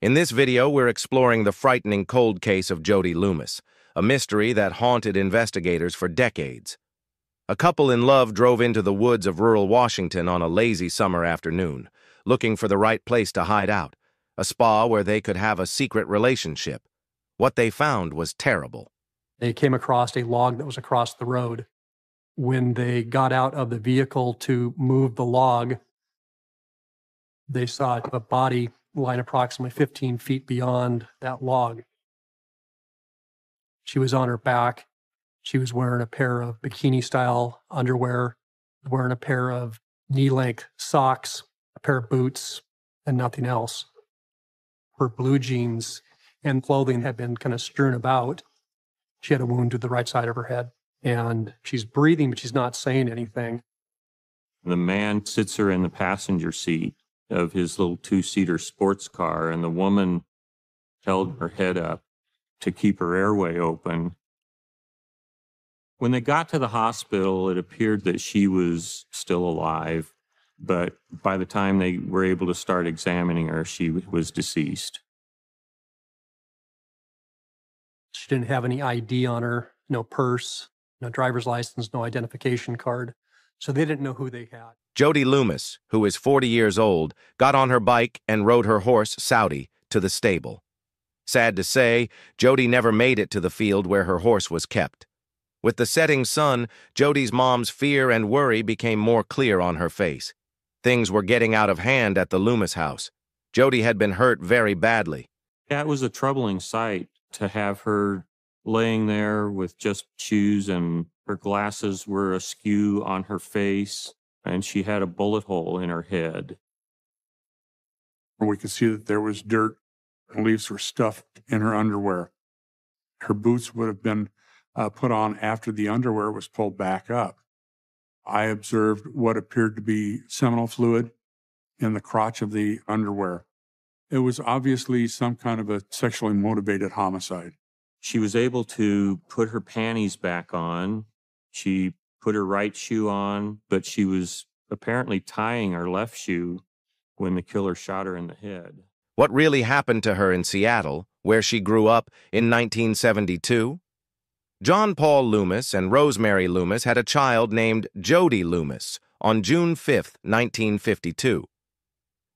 In this video, we're exploring the frightening cold case of Jody Loomis, a mystery that haunted investigators for decades. A couple in love drove into the woods of rural Washington on a lazy summer afternoon, looking for the right place to hide out, a spa where they could have a secret relationship. What they found was terrible. They came across a log that was across the road. When they got out of the vehicle to move the log, they saw a body lying approximately 15 feet beyond that log. She was on her back. She was wearing a pair of bikini-style underwear, wearing a pair of knee-length socks, a pair of boots, and nothing else. Her blue jeans and clothing had been kind of strewn about. She had a wound to the right side of her head, and she's breathing, but she's not saying anything. The man sits her in the passenger seat of his little two-seater sports car, and the woman held her head up to keep her airway open. When they got to the hospital, it appeared that she was still alive, but by the time they were able to start examining her, she was deceased. She didn't have any ID on her, no purse, no driver's license, no identification card, so they didn't know who they had. Jody Loomis, who is 40 years old, got on her bike and rode her horse, Saudi, to the stable. Sad to say, Jody never made it to the field where her horse was kept. With the setting sun, Jody's mom's fear and worry became more clear on her face. Things were getting out of hand at the Loomis house. Jody had been hurt very badly. Yeah, it was a troubling sight to have her laying there with just shoes, and her glasses were askew on her face, and she had a bullet hole in her head. We could see that there was dirt and leaves were stuffed in her underwear. Her boots would have been put on after the underwear was pulled back up. I observed what appeared to be seminal fluid in the crotch of the underwear. It was obviously some kind of a sexually motivated homicide. She was able to put her panties back on. She put her right shoe on, but she was apparently tying her left shoe when the killer shot her in the head. What really happened to her in Seattle, where she grew up, in 1972? John Paul Loomis and Rosemary Loomis had a child named Jody Loomis on June 5, 1952.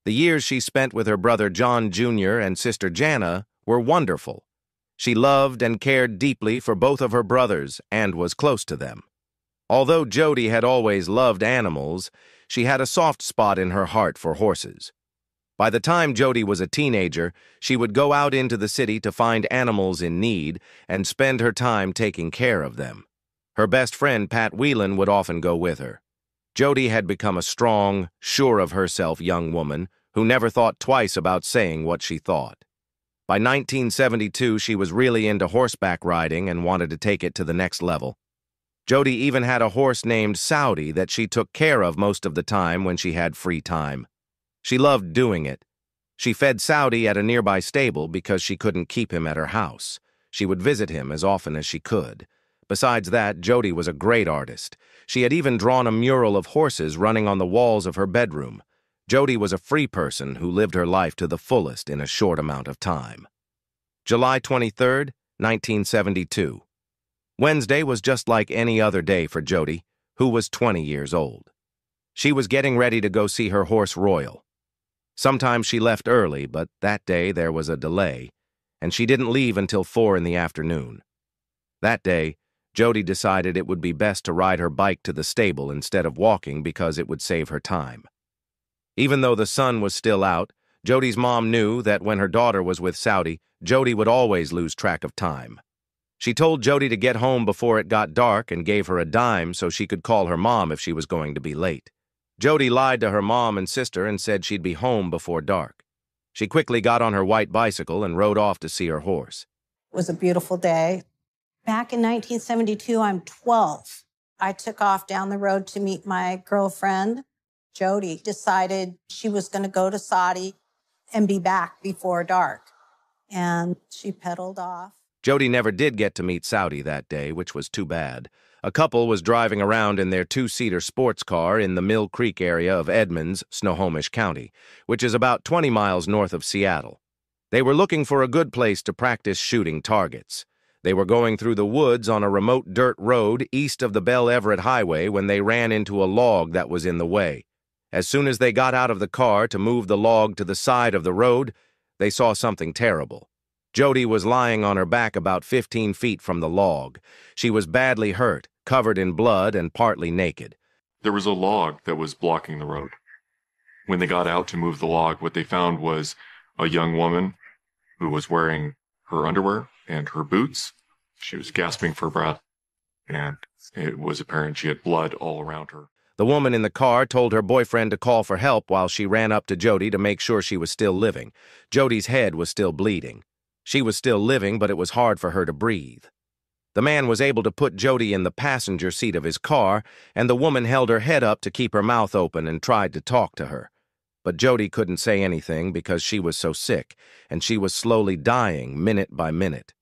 The years she spent with her brother John Jr. and sister Jana were wonderful. She loved and cared deeply for both of her brothers and was close to them. Although Jody had always loved animals, she had a soft spot in her heart for horses. By the time Jody was a teenager, she would go out into the city to find animals in need and spend her time taking care of them. Her best friend, Pat Whelan, would often go with her. Jody had become a strong, sure-of-herself young woman who never thought twice about saying what she thought. By 1972, she was really into horseback riding and wanted to take it to the next level. Jody even had a horse named Saudi that she took care of most of the time when she had free time. She loved doing it. She fed Saudi at a nearby stable because she couldn't keep him at her house. She would visit him as often as she could. Besides that, Jody was a great artist. She had even drawn a mural of horses running on the walls of her bedroom. Jody was a free person who lived her life to the fullest in a short amount of time. July 23, 1972. Wednesday was just like any other day for Jody, who was 20 years old. She was getting ready to go see her horse Royal. Sometimes she left early, but that day there was a delay, and she didn't leave until 4 in the afternoon. That day, Jody decided it would be best to ride her bike to the stable instead of walking because it would save her time. Even though the sun was still out, Jody's mom knew that when her daughter was with Saudi, Jody would always lose track of time. She told Jody to get home before it got dark and gave her a dime so she could call her mom if she was going to be late. Jody lied to her mom and sister and said she'd be home before dark. She quickly got on her white bicycle and rode off to see her horse. It was a beautiful day. Back in 1972, I'm 12. I took off down the road to meet my girlfriend. Jody decided she was going to go to Saudi and be back before dark. And she pedaled off. Jody never did get to meet Saudi that day, which was too bad. A couple was driving around in their two-seater sports car in the Mill Creek area of Edmonds, Snohomish County, which is about 20 miles north of Seattle. They were looking for a good place to practice shooting targets. They were going through the woods on a remote dirt road east of the Bell Everett Highway when they ran into a log that was in the way. As soon as they got out of the car to move the log to the side of the road, they saw something terrible. Jody was lying on her back about 15 feet from the log. She was badly hurt, covered in blood, and partly naked. There was a log that was blocking the road. When they got out to move the log, what they found was a young woman who was wearing her underwear and her boots. She was gasping for breath, and it was apparent she had blood all around her. The woman in the car told her boyfriend to call for help while she ran up to Jody to make sure she was still living. Jody's head was still bleeding. She was still living, but it was hard for her to breathe. The man was able to put Jody in the passenger seat of his car, and the woman held her head up to keep her mouth open and tried to talk to her. But Jody couldn't say anything because she was so sick, and she was slowly dying minute by minute.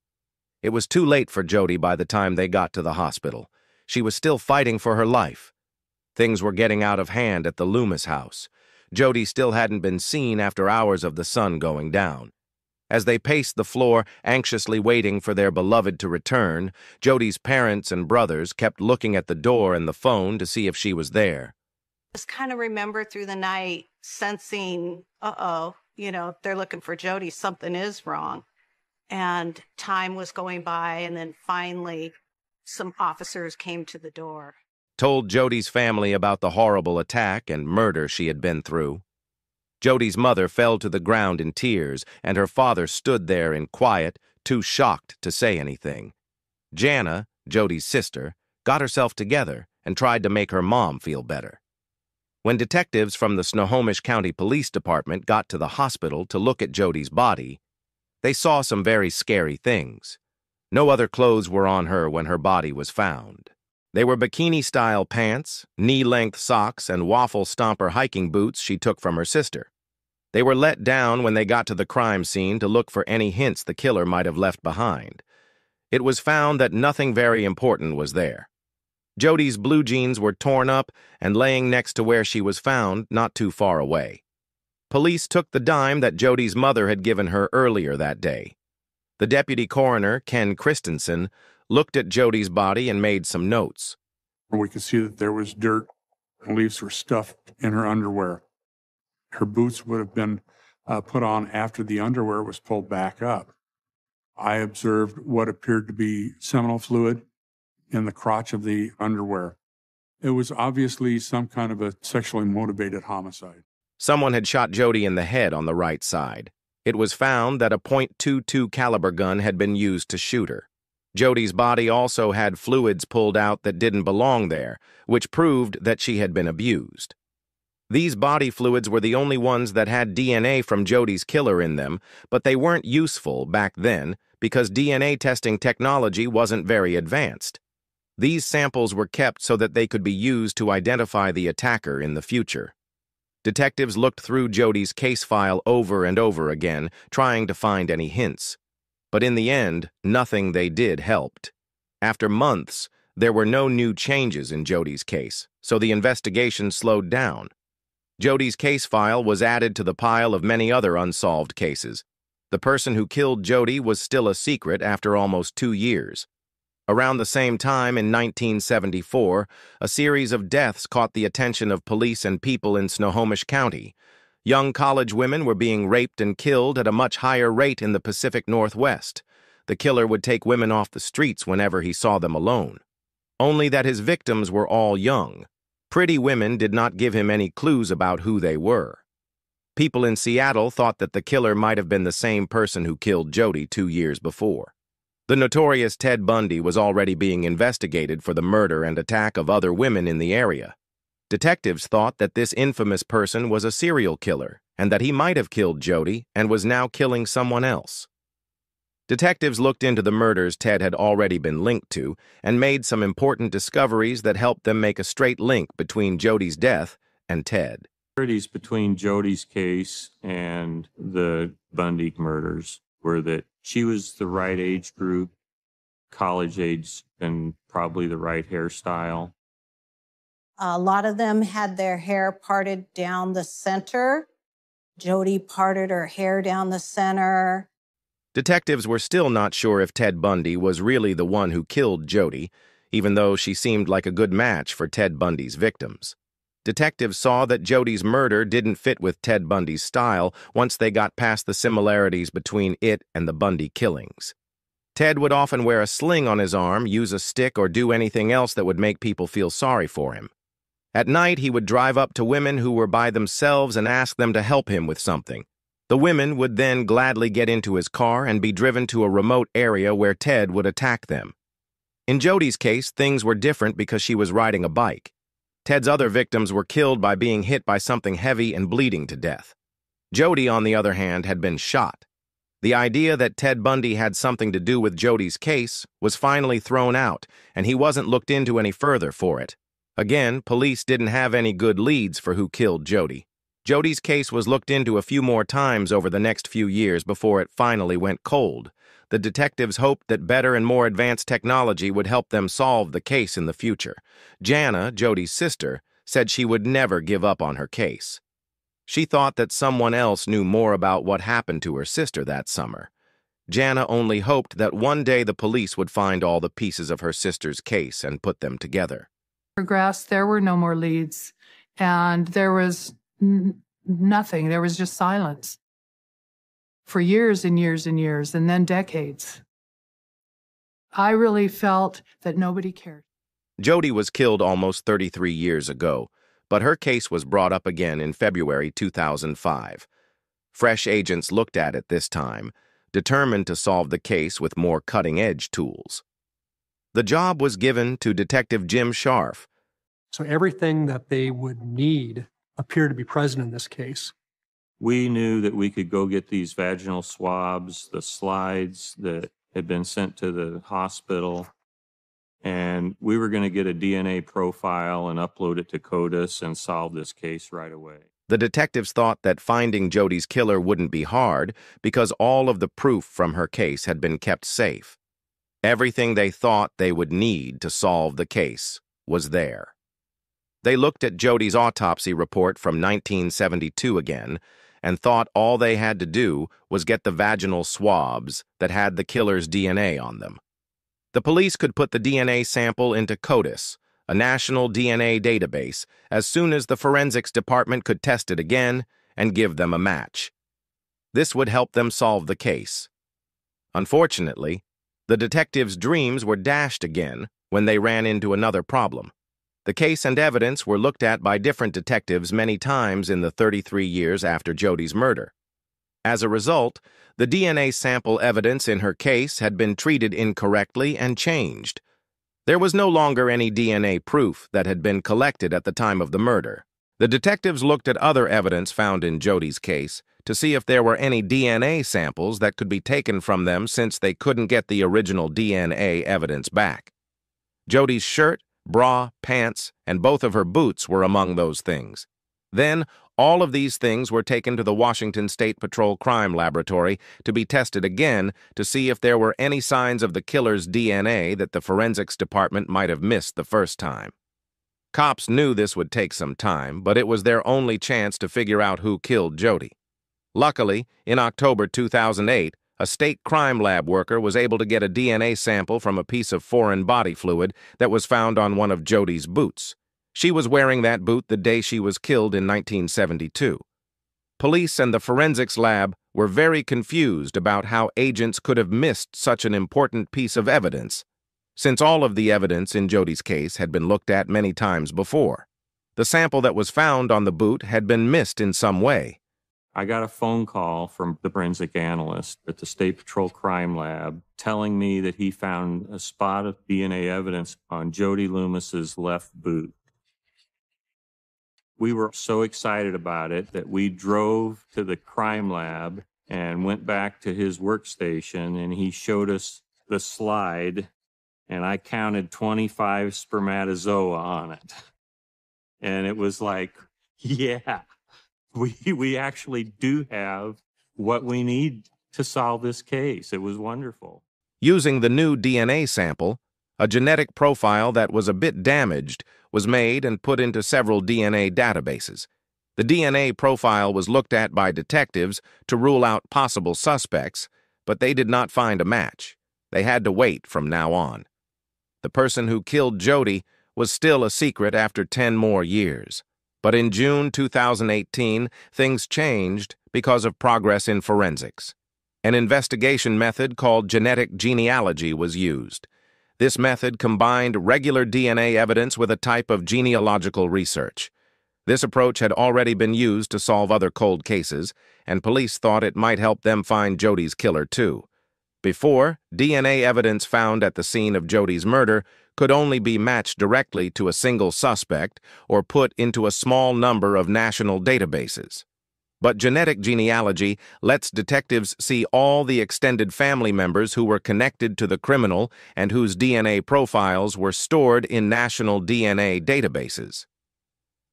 It was too late for Jody by the time they got to the hospital. She was still fighting for her life. Things were getting out of hand at the Loomis house. Jody still hadn't been seen after hours of the sun going down. As they paced the floor, anxiously waiting for their beloved to return, Jody's parents and brothers kept looking at the door and the phone to see if she was there. Just kind of remember through the night sensing, they're looking for Jody, something is wrong. And time was going by, and then finally some officers came to the door. Told Jody's family about the horrible attack and murder she had been through. Jody's mother fell to the ground in tears, and her father stood there in quiet, too shocked to say anything. Jana, Jody's sister, got herself together and tried to make her mom feel better. When detectives from the Snohomish County Police Department got to the hospital to look at Jody's body, they saw some very scary things. No other clothes were on her when her body was found. They were bikini-style pants, knee-length socks, and waffle stomper hiking boots she took from her sister. They were let down when they got to the crime scene to look for any hints the killer might have left behind. It was found that nothing very important was there. Jody's blue jeans were torn up and laying next to where she was found, not too far away. Police took the dime that Jody's mother had given her earlier that day. The deputy coroner, Ken Christensen, looked at Jody's body and made some notes. We could see that there was dirt and leaves were stuffed in her underwear. Her boots would have been put on after the underwear was pulled back up. I observed what appeared to be seminal fluid in the crotch of the underwear. It was obviously some kind of a sexually motivated homicide. Someone had shot Jody in the head on the right side. It was found that a .22 caliber gun had been used to shoot her. Jody's body also had fluids pulled out that didn't belong there, which proved that she had been abused. These body fluids were the only ones that had DNA from Jody's killer in them, but they weren't useful back then because DNA testing technology wasn't very advanced. These samples were kept so that they could be used to identify the attacker in the future. Detectives looked through Jody's case file over and over again, trying to find any hints. But in the end, nothing they did helped. After months, there were no new changes in Jody's case, so the investigation slowed down. Jody's case file was added to the pile of many other unsolved cases. The person who killed Jody was still a secret after almost 2 years. Around the same time in 1974, a series of deaths caught the attention of police and people in Snohomish County. Young college women were being raped and killed at a much higher rate in the Pacific Northwest. The killer would take women off the streets whenever he saw them alone. Only that his victims were all young. Pretty women did not give him any clues about who they were. People in Seattle thought that the killer might have been the same person who killed Jody 2 years before. The notorious Ted Bundy was already being investigated for the murder and attack of other women in the area. Detectives thought that this infamous person was a serial killer and that he might have killed Jody and was now killing someone else. Detectives looked into the murders Ted had already been linked to and made some important discoveries that helped them make a straight link between Jody's death and Ted. Similarities between Jody's case and the Bundy murders were that she was the right age group, college age, and probably the right hairstyle. A lot of them had their hair parted down the center. Jody parted her hair down the center. Detectives were still not sure if Ted Bundy was really the one who killed Jody, even though she seemed like a good match for Ted Bundy's victims. Detectives saw that Jody's murder didn't fit with Ted Bundy's style once they got past the similarities between it and the Bundy killings. Ted would often wear a sling on his arm, use a stick, or do anything else that would make people feel sorry for him. At night, he would drive up to women who were by themselves and ask them to help him with something. The women would then gladly get into his car and be driven to a remote area where Ted would attack them. In Jody's case, things were different because she was riding a bike. Ted's other victims were killed by being hit by something heavy and bleeding to death. Jody, on the other hand, had been shot. The idea that Ted Bundy had something to do with Jody's case was finally thrown out, and he wasn't looked into any further for it. Again, police didn't have any good leads for who killed Jody. Jody's case was looked into a few more times over the next few years before it finally went cold. The detectives hoped that better and more advanced technology would help them solve the case in the future. Jana, Jody's sister, said she would never give up on her case. She thought that someone else knew more about what happened to her sister that summer. Jana only hoped that one day the police would find all the pieces of her sister's case and put them together. Progressed, there were no more leads, and there was nothing. There was just silence for years and years and years, and then decades. I really felt that nobody cared. Jody was killed almost 33 years ago, but her case was brought up again in February 2005. Fresh agents looked at it this time, determined to solve the case with more cutting-edge tools. The job was given to Detective Jim Scharf. So everything that they would need appeared to be present in this case. We knew that we could go get these vaginal swabs, the slides that had been sent to the hospital, and we were going to get a DNA profile and upload it to CODIS and solve this case right away. The detectives thought that finding Jody's killer wouldn't be hard because all of the proof from her case had been kept safe. Everything they thought they would need to solve the case was there. They looked at Jody's autopsy report from 1972 again and thought all they had to do was get the vaginal swabs that had the killer's DNA on them. The police could put the DNA sample into CODIS, a national DNA database, as soon as the forensics department could test it again and give them a match. This would help them solve the case. Unfortunately, the detectives' dreams were dashed again when they ran into another problem. The case and evidence were looked at by different detectives many times in the 33 years after Jody's murder. As a result, the DNA sample evidence in her case had been treated incorrectly and changed. There was no longer any DNA proof that had been collected at the time of the murder. The detectives looked at other evidence found in Jody's case to see if there were any DNA samples that could be taken from them since they couldn't get the original DNA evidence back. Jody's shirt, bra, pants, and both of her boots were among those things. Then, all of these things were taken to the Washington State Patrol Crime Laboratory to be tested again to see if there were any signs of the killer's DNA that the forensics department might have missed the first time. Cops knew this would take some time, but it was their only chance to figure out who killed Jody. Luckily, in October 2008, a state crime lab worker was able to get a DNA sample from a piece of foreign body fluid that was found on one of Jody's boots. She was wearing that boot the day she was killed in 1972. Police and the forensics lab were very confused about how agents could have missed such an important piece of evidence, since all of the evidence in Jody's case had been looked at many times before. The sample that was found on the boot had been missed in some way. I got a phone call from the forensic analyst at the State Patrol Crime Lab telling me that he found a spot of DNA evidence on Jody Loomis's left boot. We were so excited about it that we drove to the crime lab and went back to his workstation, and he showed us the slide, and I counted 25 spermatozoa on it. And it was like, yeah. We actually do have what we need to solve this case. It was wonderful. Using the new DNA sample, a genetic profile that was a bit damaged was made and put into several DNA databases. The DNA profile was looked at by detectives to rule out possible suspects, but they did not find a match. They had to wait from now on. The person who killed Jody was still a secret after 10 more years. But in June 2018, things changed because of progress in forensics. An investigation method called genetic genealogy was used. This method combined regular DNA evidence with a type of genealogical research. This approach had already been used to solve other cold cases, and police thought it might help them find Jody's killer too. Before, DNA evidence found at the scene of Jody's murder could only be matched directly to a single suspect or put into a small number of national databases. But genetic genealogy lets detectives see all the extended family members who were connected to the criminal and whose DNA profiles were stored in national DNA databases.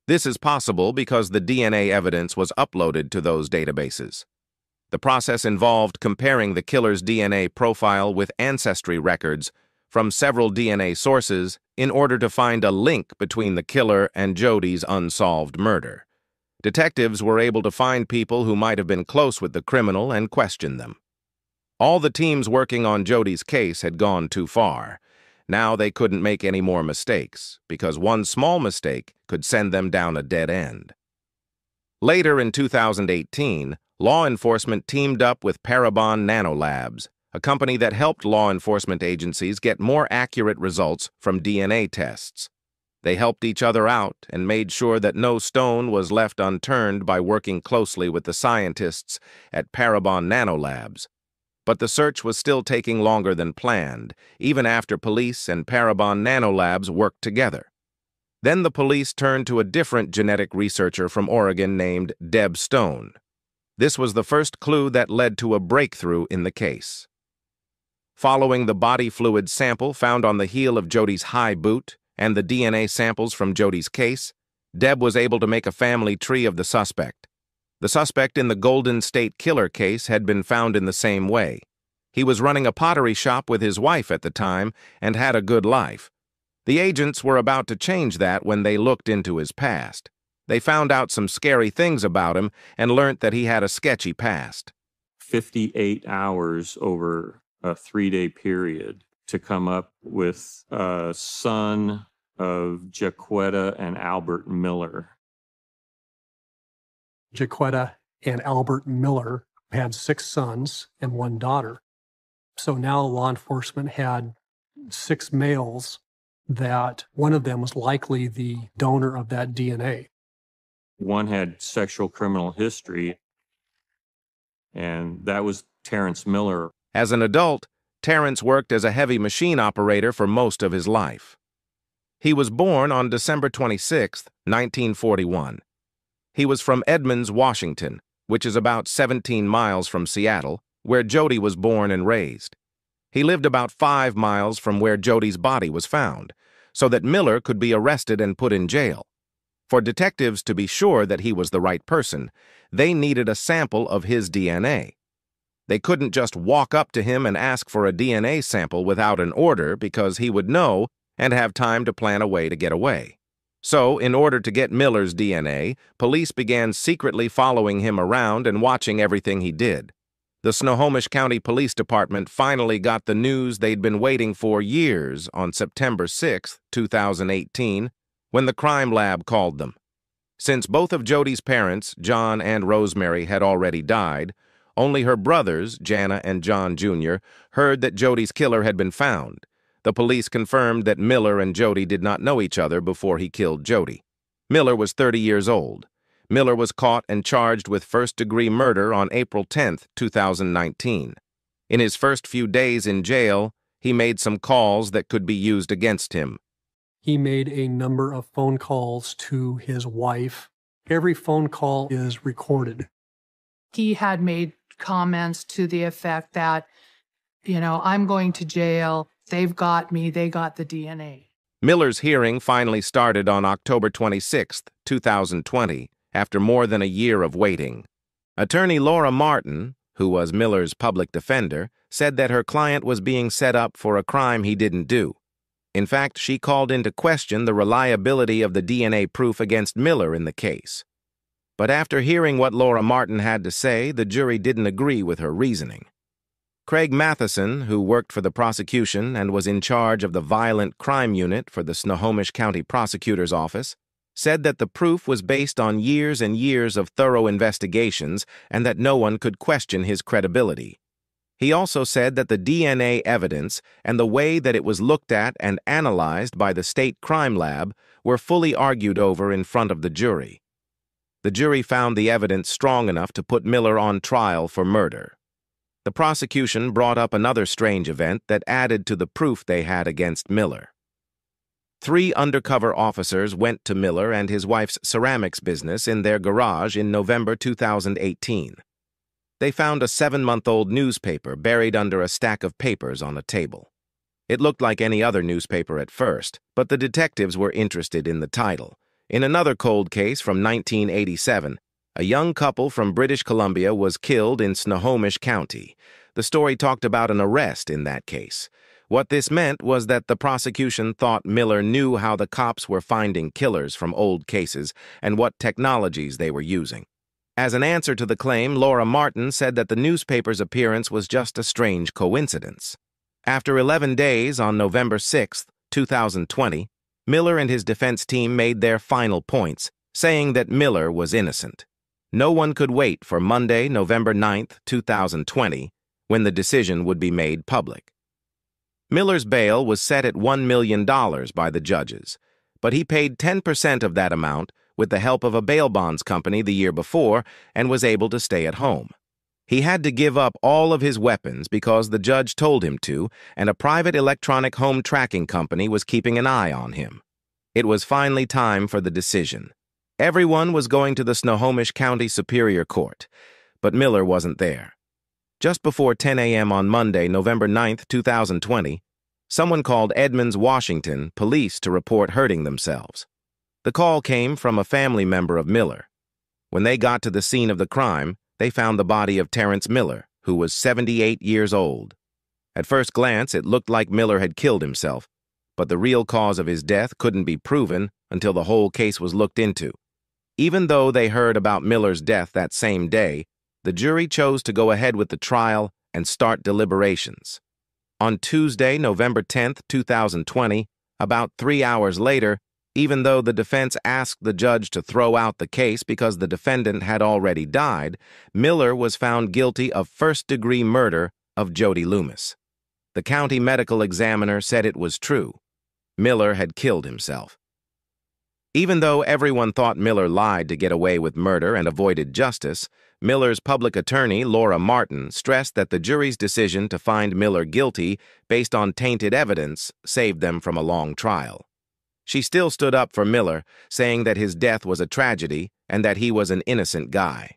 This is possible because the DNA evidence was uploaded to those databases. The process involved comparing the killer's DNA profile with ancestry records from several DNA sources in order to find a link between the killer and Jody's unsolved murder. Detectives were able to find people who might have been close with the criminal and question them. All the teams working on Jody's case had gone too far. Now they couldn't make any more mistakes, because one small mistake could send them down a dead end. Later in 2018, law enforcement teamed up with Parabon Nanolabs, a company that helped law enforcement agencies get more accurate results from DNA tests. They helped each other out and made sure that no stone was left unturned by working closely with the scientists at Parabon Nanolabs. But the search was still taking longer than planned, even after police and Parabon Nanolabs worked together. Then the police turned to a different genetic researcher from Oregon named Deb Stone. This was the first clue that led to a breakthrough in the case. Following the body fluid sample found on the heel of Jody's high boot and the DNA samples from Jody's case, Deb was able to make a family tree of the suspect. The suspect in the Golden State Killer case had been found in the same way. He was running a pottery shop with his wife at the time and had a good life. The agents were about to change that when they looked into his past. They found out some scary things about him and learned that he had a sketchy past. 58 hours over a 3-day period to come up with a son of Jaquetta and Albert Miller. Jaquetta and Albert Miller had 6 sons and 1 daughter. So now law enforcement had 6 males that one of them was likely the donor of that DNA. One had sexual criminal history, and that was Terrence Miller. As an adult, Terrence worked as a heavy machine operator for most of his life. He was born on December 26, 1941. He was from Edmonds, Washington, which is about 17 miles from Seattle, where Jody was born and raised. He lived about 5 miles from where Jody's body was found, so that Miller could be arrested and put in jail. For detectives to be sure that he was the right person, they needed a sample of his DNA. They couldn't just walk up to him and ask for a DNA sample without an order because he would know and have time to plan a way to get away. So, in order to get Miller's DNA, police began secretly following him around and watching everything he did. The Snohomish County Police Department finally got the news they'd been waiting for years on September 6, 2018, when the crime lab called them. Since both of Jody's parents, John and Rosemary, had already died, only her brothers, Jana and John Jr., heard that Jody's killer had been found. The police confirmed that Miller and Jody did not know each other before he killed Jody. Miller was 30 years old. Miller was caught and charged with first-degree murder on April 10, 2019. In his first few days in jail, he made some calls that could be used against him. He made a number of phone calls to his wife. Every phone call is recorded. He had made comments to the effect that, I'm going to jail. They've got me. They got the DNA. Miller's hearing finally started on October 26, 2020, after more than a year of waiting. Attorney Laura Martin, who was Miller's public defender, said that her client was being set up for a crime he didn't do. In fact, she called into question the reliability of the DNA proof against Miller in the case. But after hearing what Laura Martin had to say, the jury didn't agree with her reasoning. Craig Matheson, who worked for the prosecution and was in charge of the Violent Crime Unit for the Snohomish County Prosecutor's Office, said that the proof was based on years and years of thorough investigations and that no one could question his credibility. He also said that the DNA evidence and the way that it was looked at and analyzed by the state crime lab were fully argued over in front of the jury. The jury found the evidence strong enough to put Miller on trial for murder. The prosecution brought up another strange event that added to the proof they had against Miller. 3 undercover officers went to Miller and his wife's ceramics business in their garage in November 2018. They found a 7-month-old newspaper buried under a stack of papers on a table. It looked like any other newspaper at first, but the detectives were interested in the title. In another cold case from 1987, a young couple from British Columbia was killed in Snohomish County. The story talked about an arrest in that case. What this meant was that the prosecution thought Miller knew how the cops were finding killers from old cases and what technologies they were using. As an answer to the claim, Laura Martin said that the newspaper's appearance was just a strange coincidence. After 11 days, on November 6, 2020, Miller and his defense team made their final points, saying that Miller was innocent. No one could wait for Monday, November 9, 2020, when the decision would be made public. Miller's bail was set at $1 million by the judges, but he paid 10% of that amount with the help of a bail bonds company the year before and was able to stay at home. He had to give up all of his weapons because the judge told him to, and a private electronic home tracking company was keeping an eye on him. It was finally time for the decision. Everyone was going to the Snohomish County Superior Court, but Miller wasn't there. Just before 10 a.m. on Monday, November 9, 2020, someone called Edmonds, Washington, police to report hurting themselves. The call came from a family member of Miller. When they got to the scene of the crime, they found the body of Terrence Miller, who was 78 years old. At first glance, it looked like Miller had killed himself, but the real cause of his death couldn't be proven until the whole case was looked into. Even though they heard about Miller's death that same day, the jury chose to go ahead with the trial and start deliberations. On Tuesday, November 10, 2020, about 3 hours later, even though the defense asked the judge to throw out the case because the defendant had already died, Miller was found guilty of first-degree murder of Jody Loomis. The county medical examiner said it was true. Miller had killed himself. Even though everyone thought Miller lied to get away with murder and avoided justice, Miller's public attorney, Laura Martin, stressed that the jury's decision to find Miller guilty based on tainted evidence saved them from a long trial. She still stood up for Miller, saying that his death was a tragedy and that he was an innocent guy.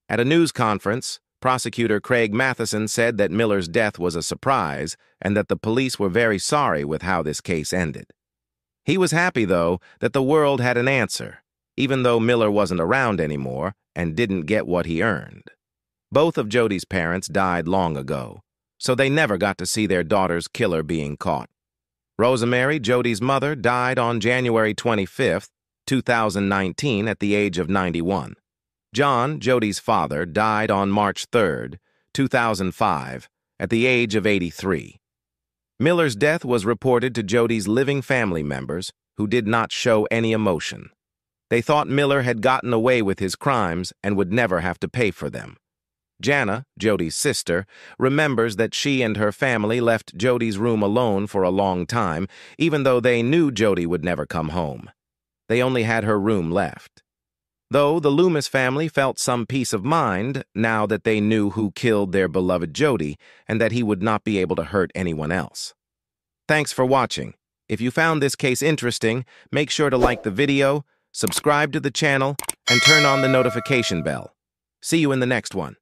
At a news conference, prosecutor Craig Matheson said that Miller's death was a surprise and that the police were very sorry with how this case ended. He was happy, though, that the world had an answer, even though Miller wasn't around anymore and didn't get what he earned. Both of Jody's parents died long ago, so they never got to see their daughter's killer being caught. Rosemary, Jody's mother, died on January 25, 2019 at the age of 91. John, Jody's father, died on March 3, 2005 at the age of 83. Miller's death was reported to Jody's living family members, who did not show any emotion. They thought Miller had gotten away with his crimes and would never have to pay for them. Jana, Jody's sister, remembers that she and her family left Jody's room alone for a long time, even though they knew Jody would never come home. They only had her room left. Though the Loomis family felt some peace of mind now that they knew who killed their beloved Jody and that he would not be able to hurt anyone else. Thanks for watching. If you found this case interesting, make sure to like the video, subscribe to the channel, and turn on the notification bell. See you in the next one.